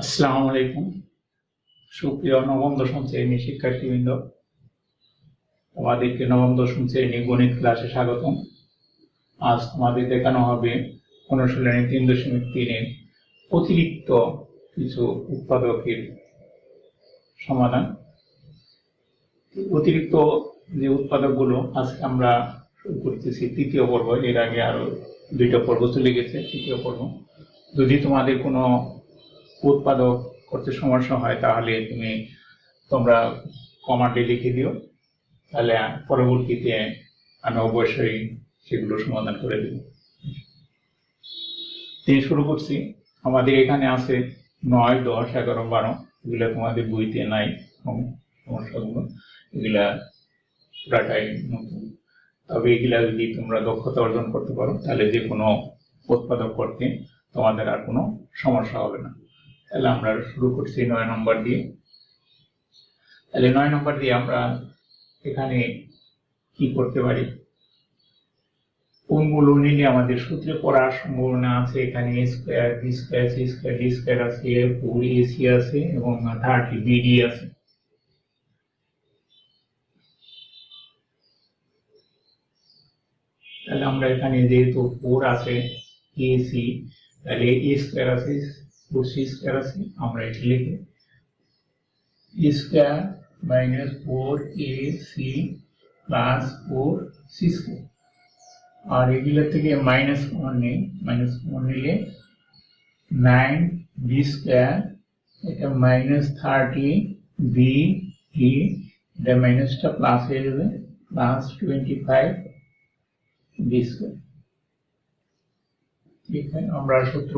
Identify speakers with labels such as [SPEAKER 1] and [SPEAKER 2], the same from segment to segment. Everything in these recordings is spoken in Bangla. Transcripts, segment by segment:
[SPEAKER 1] আসসালামু আলাইকুম। সুপ্রিয় নবম দশম শ্রেণীর শিক্ষার্থীবৃন্দ, তোমাদেরকে নবম দশম শ্রেণীর গণিত ক্লাসে স্বাগতম। আজ তোমাদের দেখানো হবে অনুশীলনী 3.3-এর অতিরিক্ত কিছু উৎপাদকের সমাধান। অতিরিক্ত যে উৎপাদকগুলো আজকে আমরা শুরু করতেছি তৃতীয় পর্ব। এর আগে আরো 2টা পর্ব চলে গেছে। তৃতীয় পর্ব, যদি তোমাদের কোনো উৎপাদক করতে সমস্যা হয় তাহলে তোমরা কমান্ডে লিখে দিও, তাহলে পরবর্তীতে আমি অবশ্যই সেগুলো সমাধান করে দেব। শুরু করছি। আমাদের এখানে আছে 9, 10, 11, 12। এগুলা তোমাদের বইতে নাই সমস্যাগুলো, এগুলা পুরাটাই নতুন। তবে এগুলা যদি তোমরা দক্ষতা অর্জন করতে পারো তাহলে যে কোনো উৎপাদক করতে তোমাদের আর কোনো সমস্যা হবে না। তাহলে আমরা শুরু করছি 9 নম্বর দিয়ে। তাহলে 9 নম্বর দিয়ে আমরা এখানে কি করতে পারি, কোনগুলো নিলে আমাদের সূত্রে পড়ার সম্ভাবনা আছে। এখানে a square, b square, c square, d square আছে, 4ac আছে এবং 30bd আছে। তাহলে আমরা এখানে যেহেতু 4 আছে, ac, তাহলে a স্কয়ার আছে, 4c স্কয়ার আছে, আমরা এটা লিখি a square minus 4ac plus 4c square. আর এগুলোর থেকে মাইনাস কমন নেই, মাইনাস কমন নিলে 9b স্কয়ার, এটা মাইনাস 30b, এটা মাইনাসটা প্লাস হয়ে যাবে, প্লাস 25b স্কয়ার। ঠিক আছে, আমরা সূত্র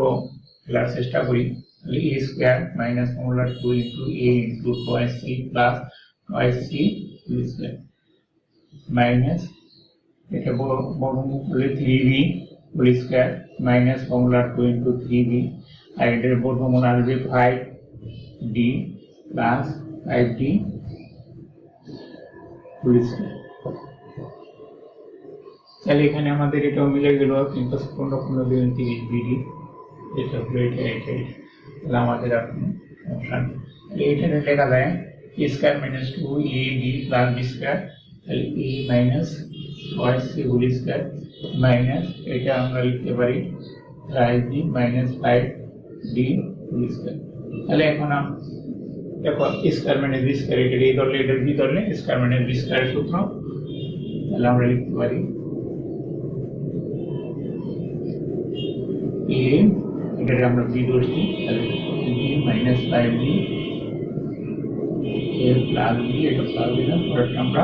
[SPEAKER 1] ফেলার চেষ্টা করি। তাহলে a square minus formula 2 into a into 2c plus 2c square minus এটা বর্গমূল করলে 3b whole square minus formula 2 into 3b, আর এটার বর্গমূল আসবে 5d plus 5d whole square. তাহলে এখানে আমাদের এটাও মিলে গেল, কিন্তু 15-15-30bd, এটা হলো এটা। তাহলে আমাদের আর কোনো সমস্যা নেই। তাহলে এখানে লেখা যায় a square minus 2ab plus b square, তাহলে a minus 2c whole square minus এটা আমরা লিখতে পারি 5b minus 5d whole square. তাহলে এখন দেখো স্কয়ার মাইনাস b স্কয়ার, এটা এই ধরলে এটা b ধরলে স্কয়ার মাইনাস b স্কয়ার সূত্র। তাহলে আমরা লিখতে পারি a, এটা আমরা b ধরছি, তাহলে b minus 5b a plus b, এটা প্লাস দিলাম, পরেরটা আমরা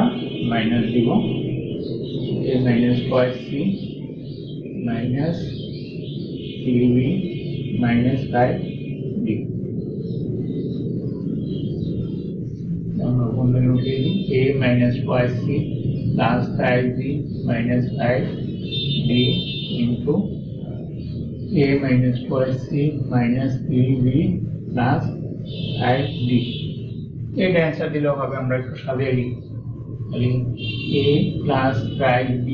[SPEAKER 1] মাইনাস দিব, a minus 2c minus 3b minus 5d। আমরা বন্ধনী উঠিয়ে দিই, a minus 2c plus 5b minus 5d into a minus 2c minus 3b plus 5d। এটা অ্যান্সার দিলেও হবে, আমরা একটু সাজিয়ে লিখি। তাহলে a plus 5b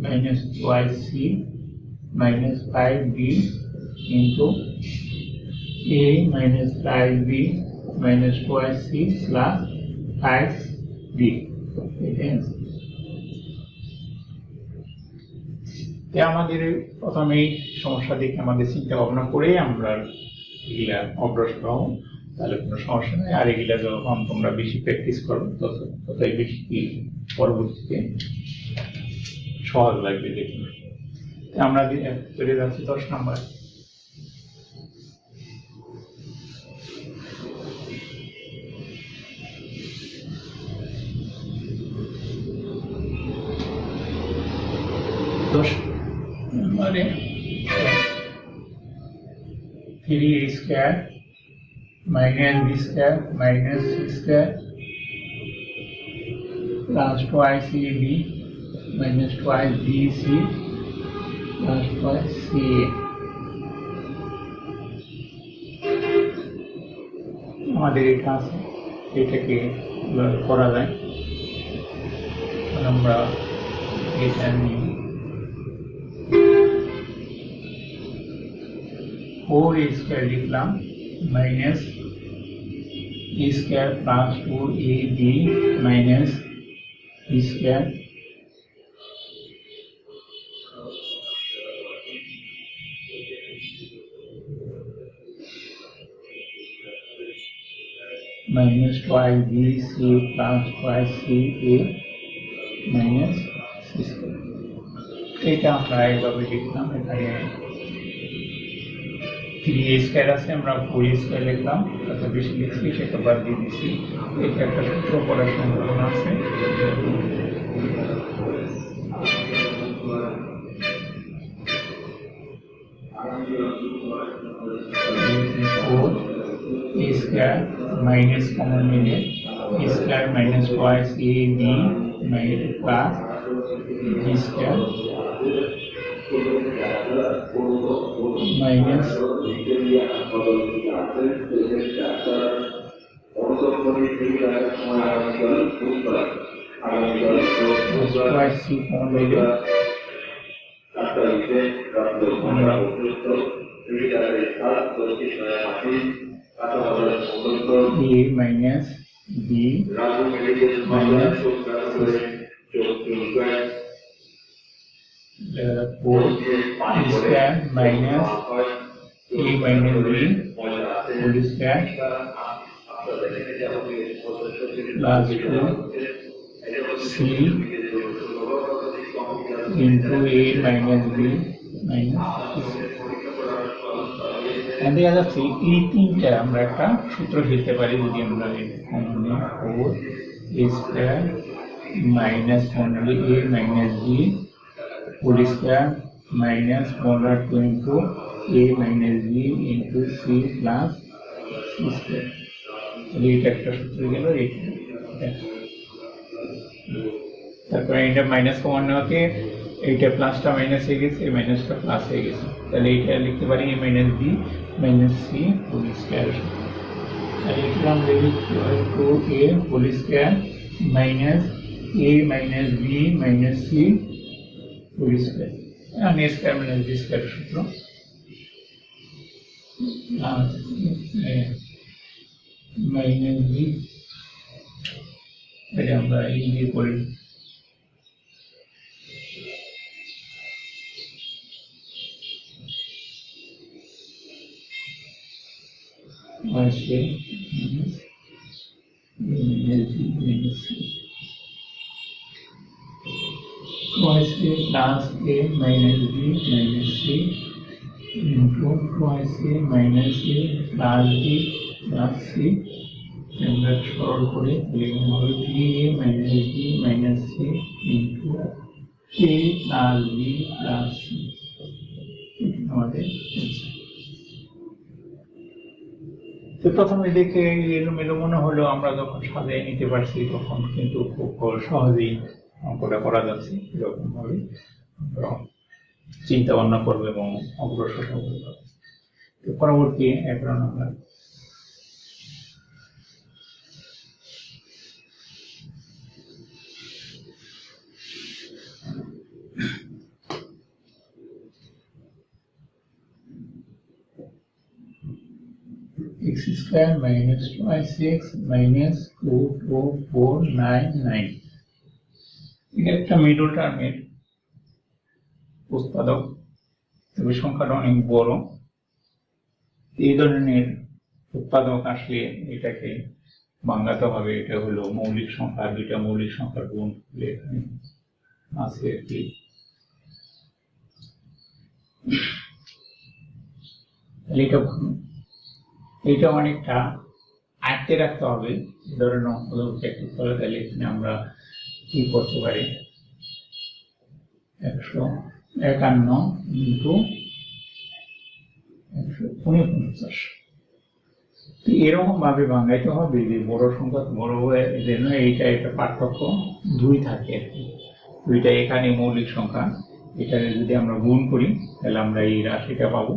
[SPEAKER 1] minus 2c minus 5d into a minus 5b minus 2c plus 5d। এটা অ্যান্সার। আমাদের প্রথমেই সমস্যা দেখে আমাদের চিন্তা ভাবনা করে আমরা এগুলা অগ্রসর হব, তাহলে কোনো সমস্যা নেই। আর এগুলা যখন তোমরা বেশি প্র্যাকটিস করো ততই বেশি পরবর্তীতে সহজ লাগবে দেখি। আমরা চলে যাচ্ছি 10 নম্বর। মানে 3a square minus b square minus c square plus 2ac minus 2bc plus 2ca। আমাদের এটা আছে, এটাকে করা যায়। আমরা এটা নিয়ে 4a স্কয়ার লিখলাম minus e square plus 2ab minus e square minus twice bc plus twice ca minus c square. এটা আমরা এইভাবে লিখলাম। এখানে 3a স্কয়ার আছে, আমরা 4a স্কয়ার লিখলাম, কত বেশি লিখছি সেটা বাদ দিয়ে দিচ্ছি। এটা একটা সূত্র পড়ার সম্ভাবনা আছে। a square minus common নিলে a square minus twice ab minus plus b square minus twice c common নিলে a minus b minus 4 square minus a minus b whole square plus 2 c into a minus b minus দেখা যাচ্ছে এই তিনটা আমরা একটা সূত্র লিখতে পারি। যদি আমরা কমনে 4 a square minus only a minus b whole square minus 2 into a minus b into c plus c square। এইটা একটা সূত্র গেল। তারপরে এটা মাইনাস কমন নেওয়াতে এইটা প্লাসটা মাইনাস হয়ে গেছে, এই মাইনাসটা প্লাস হয়ে গেছে, তাহলে এইটা লিখতে পারি a minus b minus c whole square। আর এটা আমরা লিখতে পারি 2a whole square minus a minus b minus c whole square। আর a square minus b square সূত্র মাইনাস b, এটা আমরা এই দিয়ে করে minus a minus b minus c twice a plus a minus b minus c into twice a minus a plus b plus c আমরা সরল করে লিখব হবে 3a minus b minus c into a plus b plus c আমাদের তো প্রথমে দেখে এলোমেলো মনে হলো, আমরা যখন সাজিয়ে নিতে পারছি তখন কিন্তু খুব সহজেই অঙ্কটা করা যাচ্ছে। এরকম ভাবে চিন্তা ভাবনা করবো এবং অগ্রসর হবে। তো পরবর্তী এখন আমরা x square minus 2x minus 22499 এটা একটা মিডল টার্মের উৎপাদক, তবে সংখ্যাটা অনেক বড়। এই ধরনের উৎপাদক আসলে এটাকে ভাঙাতে হবে। এটা হলো মৌলিক সংখ্যা, দুইটা মৌলিক সংখ্যার গুণ এখানে আছে আর কি। এটা অনেকটা আয়ত্তে রাখতে হবে। ধরেন প্র্যাকটিস করে তাহলে এখানে আমরা কি করতে পারি 151 ইন্টু 149। এরকম ভাবে ভাঙাইতে হবে যে বড় সংখ্যা বড় হয়ে যেন এইটা একটা পার্থক্য 2 থাকে আর কি। দুইটা এখানে মৌলিক সংখ্যা, এটাকে যদি আমরা গুণ করি তাহলে আমরা এই রাশিটা পাবো।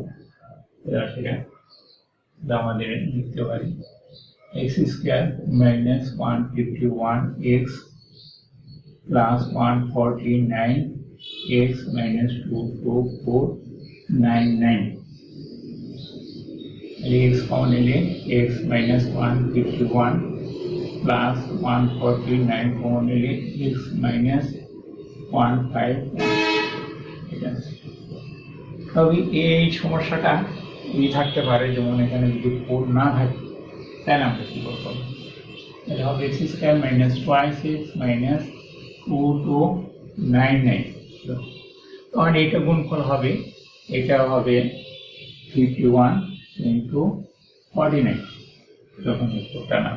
[SPEAKER 1] রাশিটা আমাদের লিখতে পারি x square minus 151x plus 149x minus 22499 x common নিলে x মাইনাস 151 প্লাস 149 কমন নিলে x মাইনাস 151। ঠিক আছে, তবে এই সমস্যাটা এই থাকতে পারে, যেমন এখানে যদি 4 না থাকে তাহলে আমরা কি করবো, এটা হবে x square minus 2x minus 2299। তখন এটা গুণফল হবে, এটা হবে 51 ইন্টু 49। যখন উত্তরটা না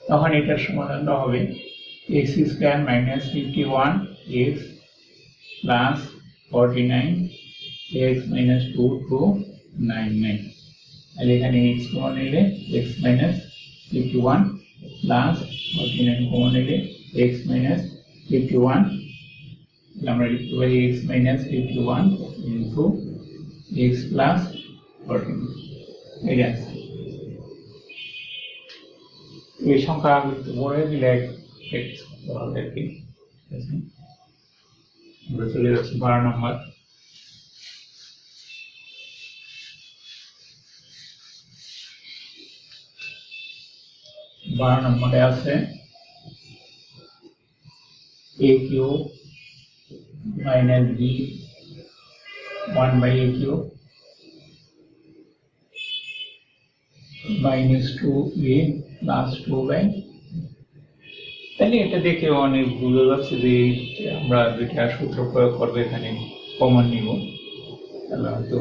[SPEAKER 1] তখন এটার সমাধানটা হবে x square minus 51 x plus 49 x minus 2299। তাহলে এখানে x কমন নিলে x মাইনাস 51 প্লাস 49 কমন নিলে x মাইনাস 51, আমরা লিখতে পারি x minus 51 into x plus 49। এই আছে এই সংখ্যা বড় হয়ে গেলে আমরা চলে যাচ্ছি 12 নম্বর। 12 নম্বরে আছে a cube minus b 1/a cube minus 2a plus 2/। তাহলে এটা দেখে অনেক বোঝা যাচ্ছে যে আমরা যেটা সূত্র প্রয়োগ করবো এখানে কমন নিব, তাহলে হয়তো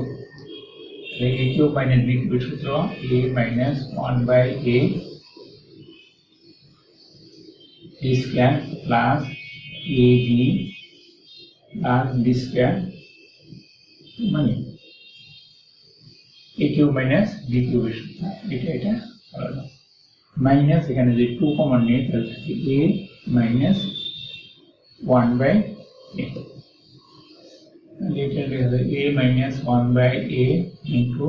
[SPEAKER 1] a কিউব মাইনাস b কিউবের সূত্র a minus 1/a b square plus ab plus b square মানে a কিউব মাইনাস b কিউবের সূত্র, এটা মাইনাস এখানে যে 2 কমন নিয়ে তাহলে a মাইনাস 1/a, এটা লেখা যায় a minus 1/a into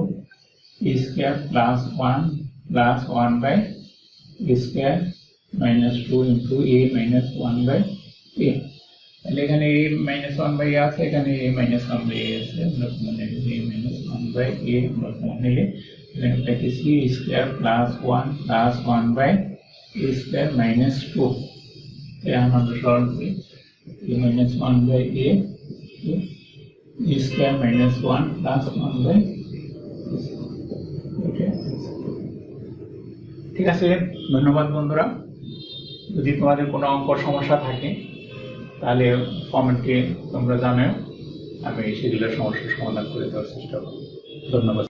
[SPEAKER 1] a square plus 1 plus 1/a square minus 2 into a minus 1/a। তাহলে এখানে a মাইনাস 1/a আছে, এখানে a মাইনাস 1/a আছে, আমরা মানে a মাইনাস 1/a আমরা কমন নিলে এখানে পাইতেছি a square plus 1 plus 1/a square minus 2। এখন আমরা সরল করি a minus 1/a a square minus 1 plus 1/a। ঠিক আছে, ধন্যবাদ বন্ধুরা। যদি তোমাদের কোনো অঙ্ক সমস্যা থাকে তাহলে কমেন্টে তোমরা জানাও, আমি সেগুলোর সমস্যার সমাধান করে দেওয়ার চেষ্টা করব। ধন্যবাদ।